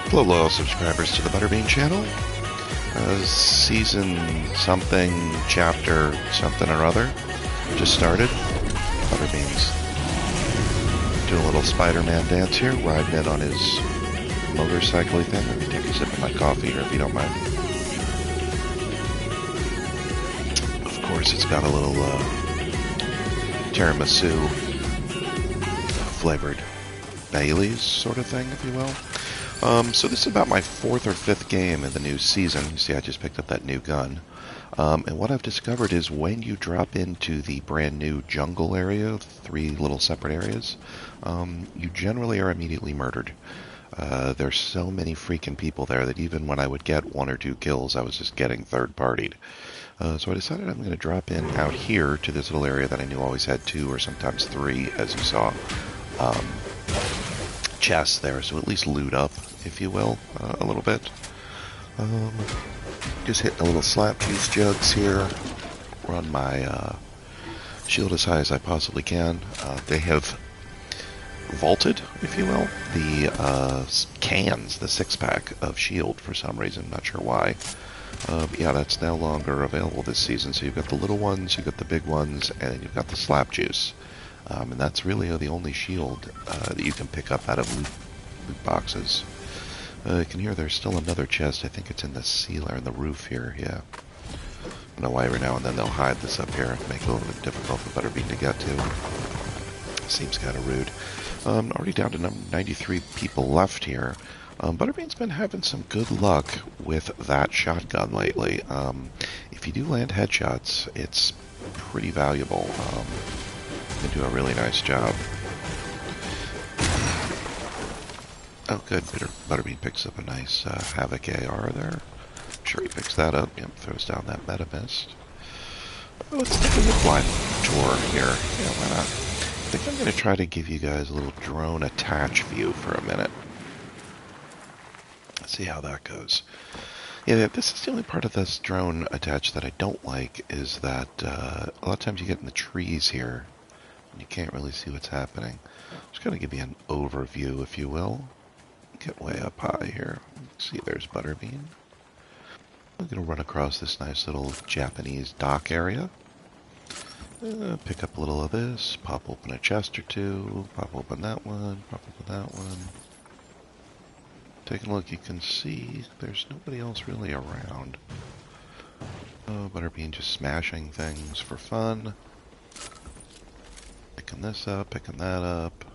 Hello, loyal subscribers to the Butterbean channel. Season something, chapter something or other, just started. Butterbean's doing a little Spider-Man dance here, riding in on his motorcycle thing. Let me take a sip of my coffee here if you don't mind. Of course, it's got a little tiramisu flavored Bailey's sort of thing, if you will. So this is about my 4th or 5th game in the new season. You see, I just picked up that new gun. And what I've discovered is when you drop into the brand new jungle area, 3 little separate areas, you generally are immediately murdered. There's so many freaking people there that even when I would get 1 or 2 kills, I was just getting third-partied. So I decided I'm going to drop in out here to this little area that I knew always had 2 or sometimes 3, as you saw, chests there, so at least loot up, if you will, a little bit. Just hitting a little slap juice jugs here. Run my shield as high as I possibly can. They have vaulted, if you will, the cans, the 6-pack of shield for some reason, not sure why. But yeah, that's no longer available this season, so you've got the little ones, you've got the big ones, and you've got the slap juice. And that's really the only shield that you can pick up out of loot boxes. You can hear there's still another chest. I think it's in the ceiling, in the roof here, yeah. I don't know why every now and then they'll hide this up here and make it a little bit difficult for Butterbean to get to. Seems kind of rude. Already down to 93 people left here. Butterbean's been having some good luck with that shotgun lately. If you do land headshots, it's pretty valuable. They do a really nice job. Oh, good. Butterbean picks up a nice Havoc AR there. I'm sure he picks that up. Yep, throws down that Meta Mist. Oh, let's take a zipline tour here. Yeah, why not? I think I'm going to try to give you guys a little drone attach view for a minute. Let's see how that goes. Yeah, this is the only part of this drone attach that I don't like, is that a lot of times you get in the trees here and you can't really see what's happening. I'm just going to give you an overview, if you will. Get way up high here. Let's see, there's Butterbean. I'm going to run across this nice little Japanese dock area. Pick up a little of this, pop open a chest or 2, pop open that one, pop open that one. Taking a look, you can see there's nobody else really around. Oh, Butterbean just smashing things for fun. Picking this up, picking that up.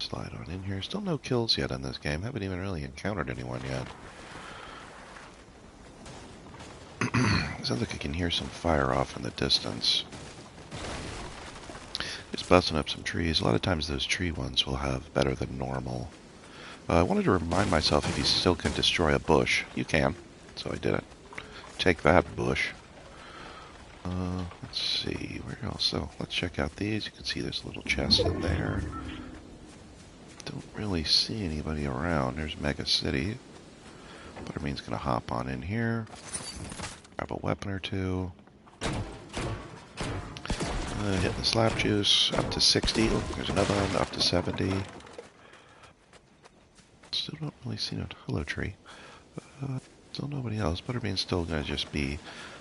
Slide on in here. Still no kills yet in this game. Haven't even really encountered anyone yet. Sounds like I can hear some fire off in the distance. Just busting up some trees. A lot of times those tree ones will have better than normal. I wanted to remind myself if you still can destroy a bush. You can. So I did it. Take that, bush. Let's see. Where else? So let's check out these. You can see there's a little chest in there. Don't really see anybody around. There's Mega City. Butterbean's going to hop on in here. Grab a weapon or 2. Hitting the slap juice. Up to 60. Oh, there's another one. Up to 70. Still don't really see no... Hello, tree. Still nobody else. Butterbean's still going to just be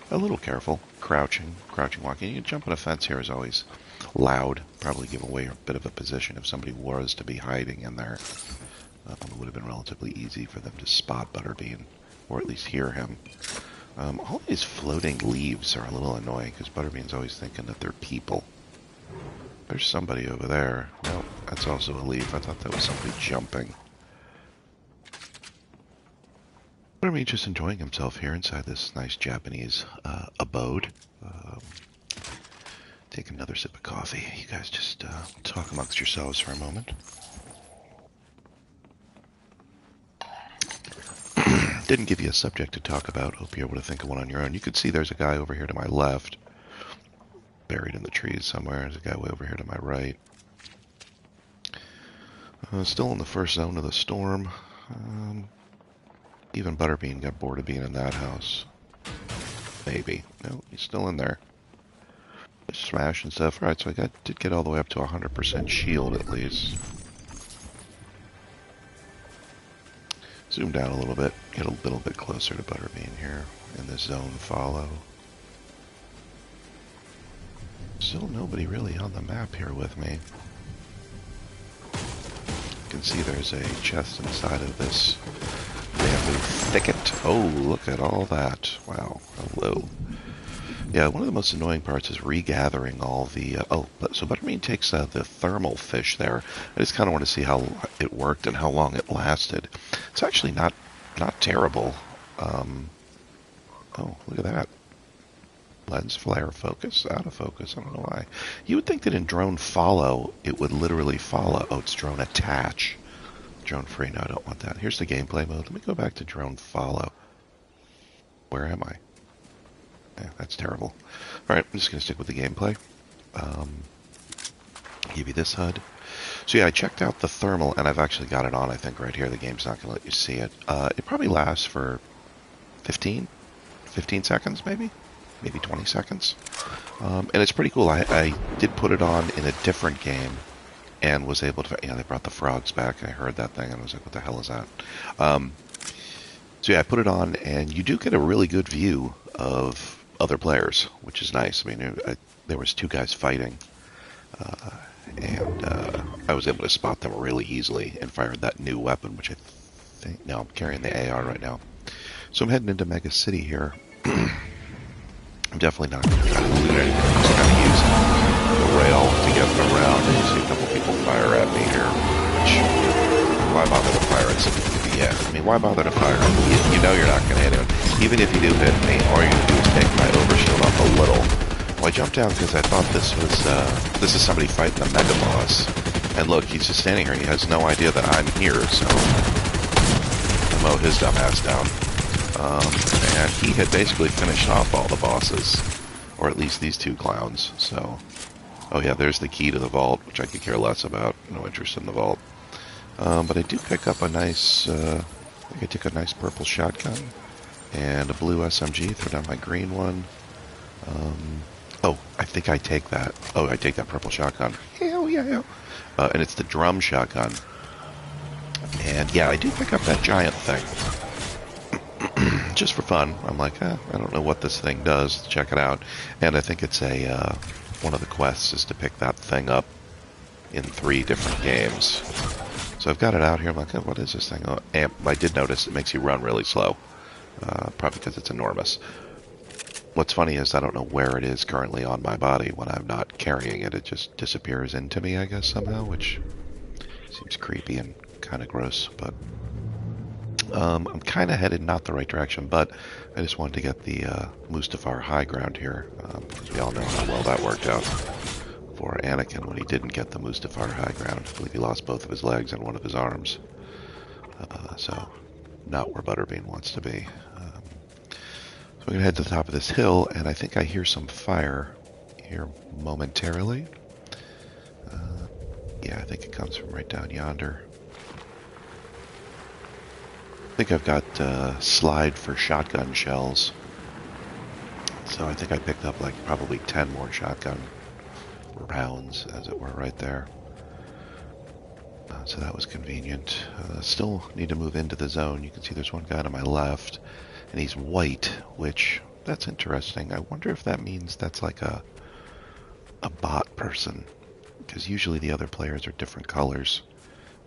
a little careful. Crouching, walking. You can jump on a fence here is always loud. Probably give away a bit of a position if somebody was to be hiding in there. It would have been relatively easy for them to spot Butterbean, or at least hear him. All these floating leaves are a little annoying, because Butterbean's always thinking that they're people. There's somebody over there. Nope, that's also a leaf. I thought that was somebody jumping. Butterbean just enjoying himself here inside this nice Japanese abode. Take another sip of coffee. You guys just talk amongst yourselves for a moment. Didn't give you a subject to talk about. Hope you're able to think of one on your own. You could see there's a guy over here to my left. Buried in the trees somewhere. There's a guy way over here to my right. Still in the first zone of the storm. Even Butterbean got bored of being in that house. Maybe. No, he's still in there. Smash and stuff. Alright, so I did get all the way up to 100% shield at least. Zoom down a little bit, get a little bit closer to Butterbean here in the zone follow. Still nobody really on the map here with me. You can see there's a chest inside of this bamboo thicket. Oh, look at all that. Wow, hello. Yeah, one of the most annoying parts is regathering all the... so Butterbean takes the thermal fish there. I just kind of want to see how it worked and how long it lasted. It's actually not terrible. Oh, look at that. Lens flare focus, out of focus, I don't know why. You would think that in drone follow, it would literally follow. Oh, it's drone attach. Drone free, no, I don't want that. Here's the gameplay mode. Let me go back to drone follow. Where am I? Yeah, that's terrible. Alright, I'm just going to stick with the gameplay. Give you this HUD. So yeah, I checked out the thermal, and I've actually got it on, I think, right here. The game's not going to let you see it. It probably lasts for 15 seconds, maybe 20 seconds. And it's pretty cool. I did put it on in a different game and was able to... Yeah, they brought the frogs back. I heard that thing, and I was like, what the hell is that? So yeah, I put it on, and you do get a really good view of other players, which is nice. I mean, there was 2 guys fighting, and I was able to spot them really easily and fired that new weapon, which I think... No, I'm carrying the AR right now. So I'm heading into Mega City here. I'm definitely not going to try to loot anything. I'm just going to use the rail to get around. And you see a couple people fire at me here, which... Why bother to fire at something? Yeah, I mean, why bother to fire? You know you're not going to hit him. Even if you do hit me, all you're going to do is take my overshield off a little. Well, I jumped down because I thought this is somebody fighting the Mega Boss. And look, he's just standing here. He has no idea that I'm here, so... mow his dumb ass down. And he had basically finished off all the bosses. Or at least these 2 clowns, so... Oh yeah, there's the key to the vault, which I could care less about. No interest in the vault. But I do pick up a nice, I think I took a nice purple shotgun and a blue SMG, throw down my green one. Oh, I think I take that. Oh, I take that purple shotgun. Hell yeah. And it's the drum shotgun. And yeah, I do pick up that giant thing. Just for fun. I'm like, I don't know what this thing does. Let's check it out. And I think it's one of the quests is to pick that thing up in 3 different games. So I've got it out here. I'm like, oh, what is this thing? Oh, I did notice it makes you run really slow. Probably because it's enormous. What's funny is I don't know where it is currently on my body when I'm not carrying it. It just disappears into me, I guess, somehow, which seems creepy and kind of gross. But I'm kind of headed not the right direction, but I just wanted to get the Mustafar high ground here, because we all know how well that worked out for Anakin when he didn't get the Mustafar high ground. I believe he lost both of his legs and one of his arms. So, not where Butterbean wants to be. So we're going to head to the top of this hill, and I think I hear some fire here momentarily. Yeah, I think it comes from right down yonder. I think I've got slide for shotgun shells. So I think I picked up like probably 10 more shotgun rounds, as it were, right there. So that was convenient. Still need to move into the zone. You can see there's one guy to my left, and he's white, which, that's interesting. I wonder if that means that's like a bot person, because usually the other players are different colors,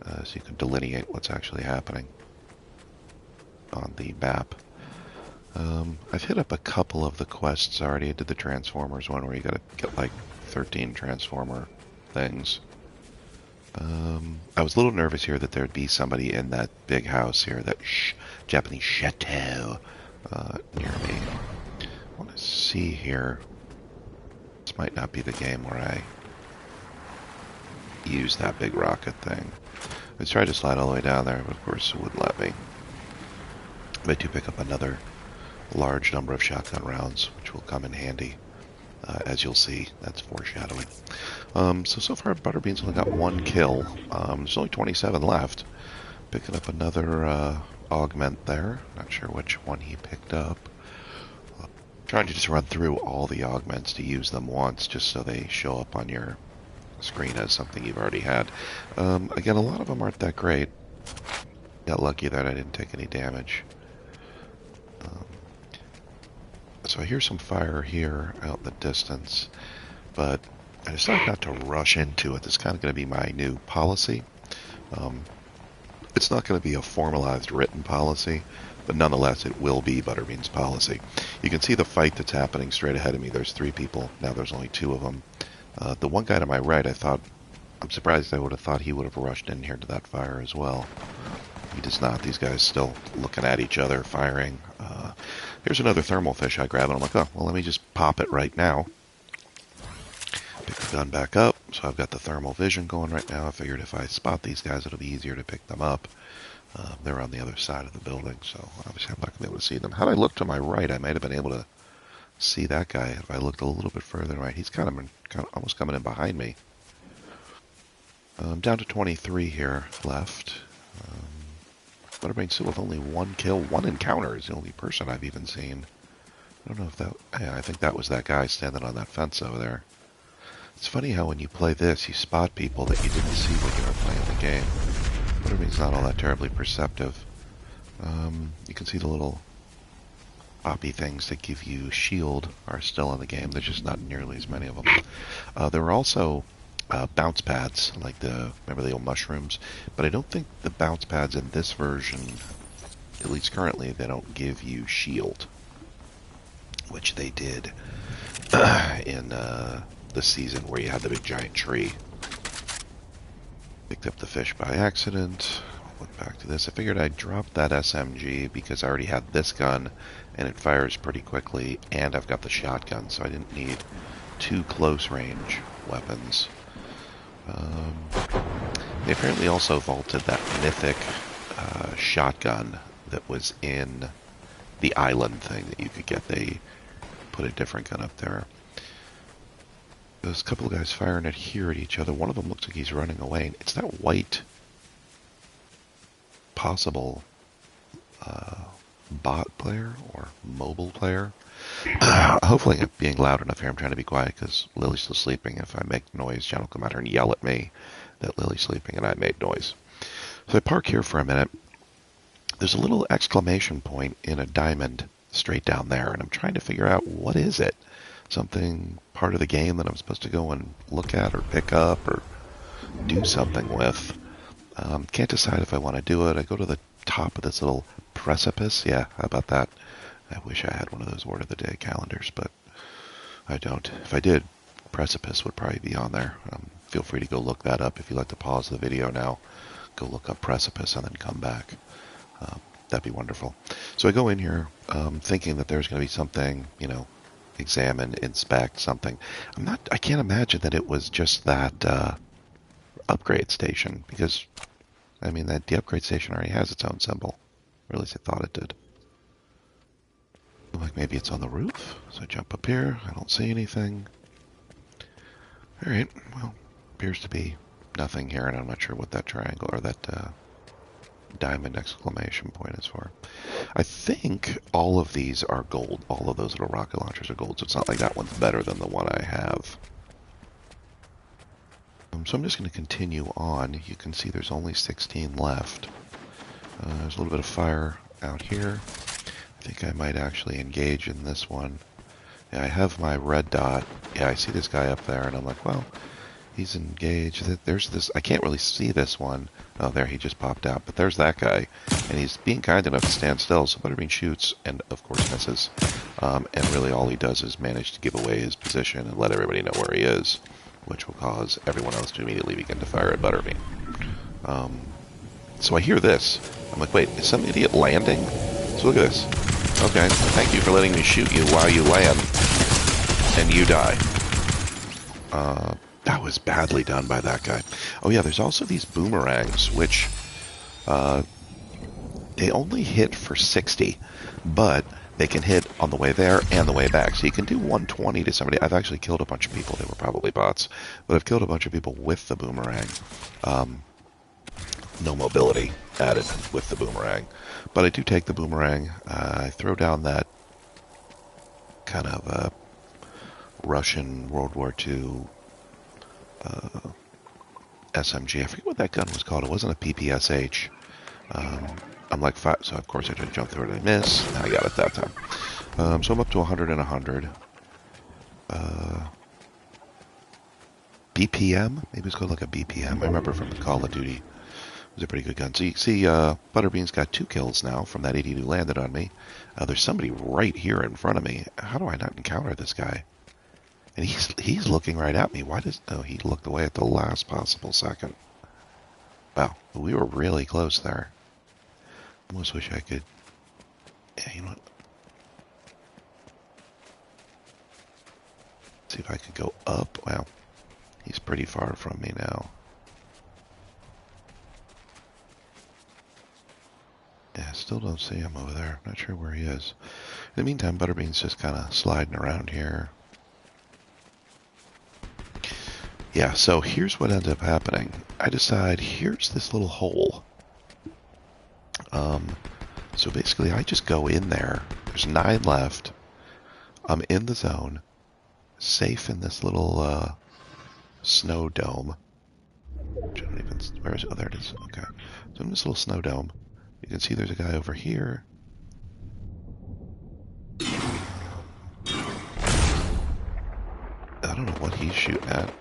so you can delineate what's actually happening on the map. I've hit up a couple of the quests already. I did the Transformers one where you gotta get like 13 Transformer things. I was a little nervous here that there'd be somebody in that big house here, that Japanese chateau near me. I want to see here. This might not be the game where I use that big rocket thing. I tried to slide all the way down there, but of course it wouldn't let me. I do pick up another large number of shotgun rounds, which will come in handy. As you'll see, that's foreshadowing. So far, Butterbean's only got 1 kill. There's only 27 left. Picking up another augment there. Not sure which one he picked up. Trying to just run through all the augments to use them once, just so they show up on your screen as something you've already had. Again, a lot of them aren't that great. Got lucky that I didn't take any damage. So I hear some fire here out in the distance, but I decided not to rush into it. It's kind of going to be my new policy. It's not going to be a formalized written policy, but nonetheless it will be Butterbean's policy. You can see the fight that's happening straight ahead of me. There's 3 people. Now there's only 2 of them. The one guy to my right, I'm surprised I would have thought he would have rushed in here to that fire as well. He does not. These guys still looking at each other, firing. Here's another thermal fish I grab, and I'm like, oh, well, let me just pop it right now. Pick the gun back up, so I've got the thermal vision going right now. I figured if I spot these guys, it'll be easier to pick them up. They're on the other side of the building, so obviously I'm not going to be able to see them. Had I looked to my right, I might have been able to see that guy. If I looked a little bit further right, he's kind of almost coming in behind me. Down to 23 here left. Butterbean still with only 1 kill, 1 encounter is the only person I've even seen. I don't know if that... Yeah, I think that was that guy standing on that fence over there. It's funny how when you play this, you spot people that you didn't see when you were playing the game. Butterbean's not all that terribly perceptive. You can see the little poppy things that give you shield are still in the game. There's just not nearly as many of them. There are also bounce pads, like remember the old mushrooms? But I don't think the bounce pads in this version, at least currently, they don't give you shield, which they did in the season where you had the big giant tree. Picked up the fish by accident. Went back to this. I figured I'd drop that SMG because I already had this gun and it fires pretty quickly, and I've got the shotgun, so I didn't need 2 close range weapons. They apparently also vaulted that mythic shotgun that was in the island thing that you could get. They put a different gun up there. There's a couple of guys firing it here at each other. One of them looks like he's running away. It's that white possible bot player or mobile player. Hopefully I'm being loud enough here. I'm trying to be quiet because Lily's still sleeping. If I make noise, Jen will come out here and yell at me that Lily's sleeping and I made noise. So I park here for a minute. There's a little exclamation point in a diamond straight down there, and I'm trying to figure out what is it. Something part of the game that I'm supposed to go and look at or pick up or do something with. Can't decide if I want to do it. I go to the top of this little precipice. Yeah, how about that? I wish I had one of those Word of the Day calendars, but I don't. If I did, precipice would probably be on there. Feel free to go look that up. If you'd like to pause the video now, go look up precipice and then come back. That'd be wonderful. So I go in here thinking that there's going to be something, examine, inspect, something. I can't imagine that it was just that upgrade station, because, the upgrade station already has its own symbol. Or at least I thought it did. Like maybe it's on the roof. So I jump up here. I don't see anything. Alright, well, appears to be nothing here, and I'm not sure what that triangle or that diamond exclamation point is for. I think all of these are gold. All of those little rocket launchers are gold, so it's not like that one's better than the one I have. So I'm just going to continue on. You can see there's only 16 left. There's a little bit of fire out here. I think I might actually engage in this one. Yeah, I have my red dot. Yeah, I see this guy up there, and I'm like, well, he's engaged. There's this. I can't really see this one. Oh, there, he just popped out. But there's that guy, and he's being kind enough to stand still, so Butterbean shoots, and of course misses. And really all he does is manage to give away his position and let everybody know where he is, which will cause everyone else to immediately begin to fire at Butterbean. So I hear this. I'm like, wait, is some idiot landing? So look at this. Okay, thank you for letting me shoot you while you land, and you die. That was badly done by that guy. Oh yeah, there's also these boomerangs, which they only hit for 60, but they can hit on the way there and the way back. So you can do 120 to somebody. I've actually killed a bunch of people. They were probably bots, but I've killed a bunch of people with the boomerang. No mobility added with the boomerang, but I do take the boomerang. I throw down that kind of Russian World War II SMG. I forget what that gun was called. It wasn't a PPSH. I'm like 5, so of course I just jumped through it and I miss. And I got it that time. So I'm up to 100 and 100. BPM? Maybe it's called like a BPM. I remember from the Call of Duty. It was a pretty good gun. So you see, Butterbean's got 2 kills now from that 80 who landed on me. There's somebody right here in front of me. How do I not encounter this guy? And he's looking right at me. Why does... Oh, he looked away at the last possible second. Wow, we were really close there. Almost wish I could... Yeah, you know what? See if I could go up. Wow, he's pretty far from me now. Yeah, still don't see him over there. Not sure where he is. In the meantime, Butterbean's just kind of sliding around here. Yeah, so here's what ended up happening. I decide, here's this little hole. So basically, I just go in there. There's 9 left. I'm in the zone. Safe in this little snow dome. Which I don't even... Where is it? Oh, there it is. Okay. So in this little snow dome, you can see there's a guy over here. I don't know what he's shooting at.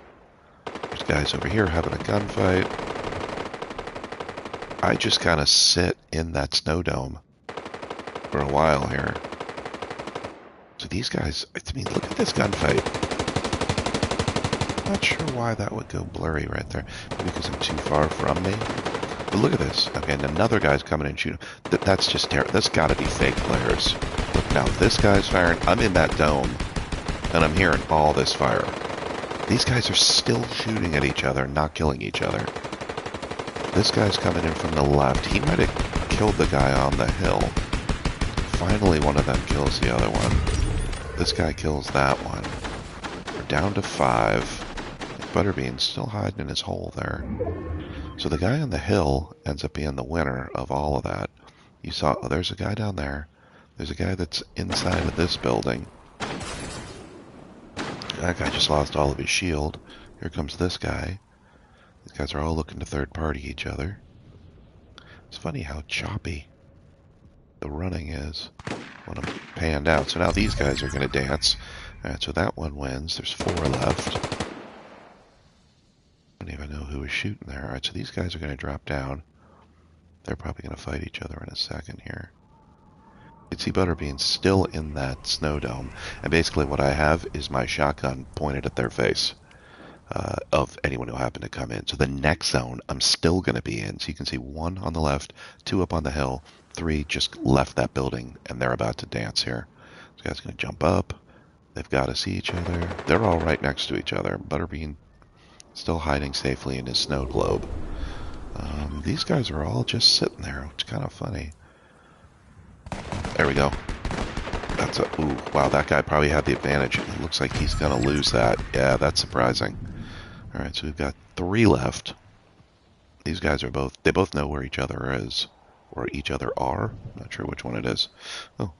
There's guys over here having a gunfight. I just kind of sit in that snow dome for a while here. So these guys, I mean, look at this gunfight. Not sure why that would go blurry right there. Maybe because I'm too far from me. But look at this. Okay, and another guy's coming and shooting. That's just terrible. That's got to be fake players. Look, now this guy's firing. I'm in that dome, and I'm hearing all this fire. These guys are still shooting at each other, not killing each other. This guy's coming in from the left. He might have killed the guy on the hill. Finally, one of them kills the other one. This guy kills that one. We're down to 5. Butterbean's still hiding in his hole there. So the guy on the hill ends up being the winner of all of that. You saw, oh, there's a guy down there. There's a guy that's inside of this building. That guy just lost all of his shield. Here comes this guy. These guys are all looking to third-party each other. It's funny how choppy the running is when I'm panned out. So now these guys are going to dance. Alright, so that one wins. There's 4 left. I don't even know who was shooting there. Alright, so these guys are going to drop down. They're probably going to fight each other in a second here. You can see Butterbean still in that snow dome. And basically what I have is my shotgun pointed at their face. Of anyone who happened to come in. So the next zone, I'm still going to be in. So you can see 1 on the left, 2 up on the hill, 3 just left that building, and they're about to dance here. This guy's going to jump up. They've got to see each other. They're all right next to each other. Butterbean still hiding safely in his snow globe. These guys are all just sitting there, which is kind of funny. There we go. That's a... Ooh, wow, that guy probably had the advantage. It looks like he's going to lose that. Yeah, that's surprising. Alright, so we've got 3 left. These guys are both... They both know where each other is. Or each other are. I'm not sure which one it is. Oh,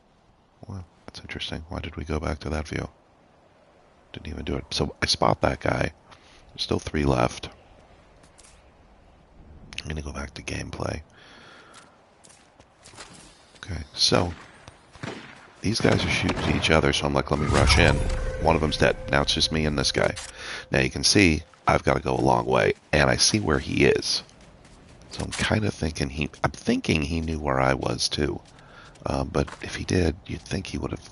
well, that's interesting. Why did we go back to that view? Didn't even do it. So I spot that guy. There's still 3 left. I'm going to go back to gameplay. Okay, so... These guys are shooting at each other, so I'm like, let me rush in. One of them's dead. Now it's just me and this guy. Now you can see I've got to go a long way, and I see where he is. So I'm kind of thinking I'm thinking he knew where I was too. But if he did, you'd think he would have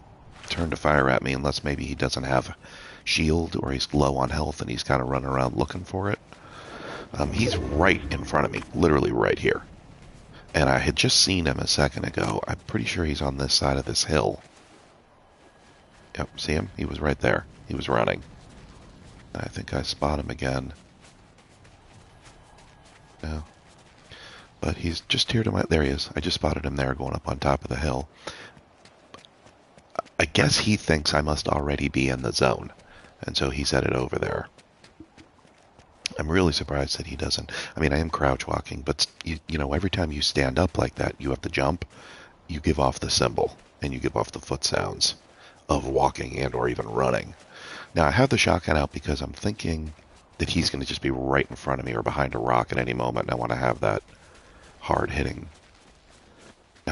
turned to fire at me, unless maybe he doesn't have shield or he's low on health and he's kind of running around looking for it. He's right in front of me, literally right here. And I had just seen him a second ago. I'm pretty sure he's on this side of this hill. Yep, see him? He was right there. He was running. I think I spot him again. No. But he's just here to my... There he is. I just spotted him there going up on top of the hill. I guess he thinks I must already be in the zone. And so he's headed over there. I'm really surprised that he doesn't. I mean, I am crouch walking, but you know, every time you stand up like that, you have to jump. You give off the symbol, and you give off the foot sounds of walking and or even running. Now, I have the shotgun out because I'm thinking that he's going to just be right in front of me or behind a rock at any moment, and I want to have that hard-hitting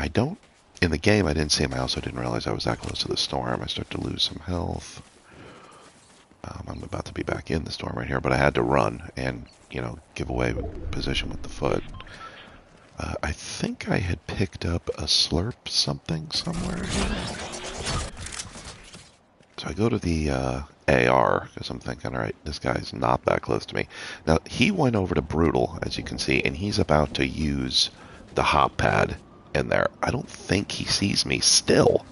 I don't, in the game I didn't see him. I also didn't realize I was that close to the storm. I start to lose some health. I'm about to be back in the storm right here, but I had to run and, give away position with the foot. I think I had picked up a slurp something somewhere here. So I go to the AR because I'm thinking, all right, this guy's not that close to me. Now, he went over to Brutal, as you can see, and he's about to use the hop pad in there. I don't think he sees me still.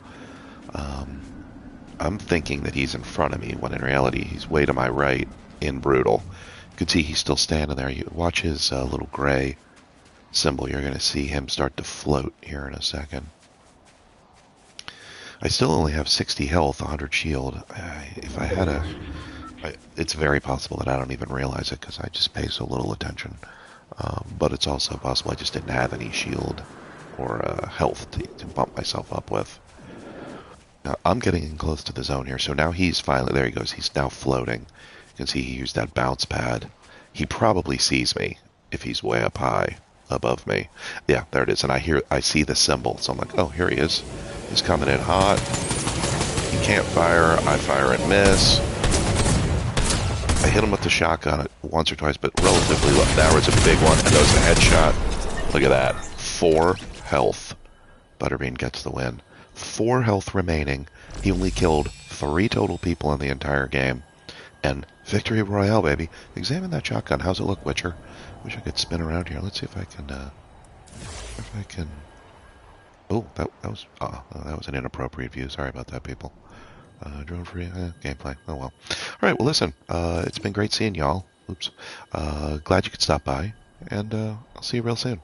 I'm thinking that he's in front of me, when in reality he's way to my right in Brutal. You can see he's still standing there. You watch his little gray symbol. You're going to see him start to float here in a second. I still only have 60 health, 100 shield. If I had it's very possible that I don't even realize it because I just pay so little attention. But it's also possible I just didn't have any shield or health to bump myself up with. Now, I'm getting in close to the zone here, so now he's finally, there he goes, he's now floating. You can see he used that bounce pad. He probably sees me if he's way up high above me. Yeah, there it is, and I see the symbol, so I'm like, oh, here he is. He's coming in hot. He can't fire, I fire and miss. I hit him with the shotgun once or twice, but relatively low. That was a big one, and that was a headshot. Look at that, 4 health. Butterbean gets the win. 4 health remaining. He only killed 3 total people in the entire game. And victory royale, baby. Examine that shotgun. How's it look, Witcher? Wish I could spin around here. Let's see if I can. Oh, that was an inappropriate view. Sorry about that, people. Drone free gameplay. Oh well. All right. Well, listen. It's been great seeing y'all. Oops. Glad you could stop by, and I'll see you real soon.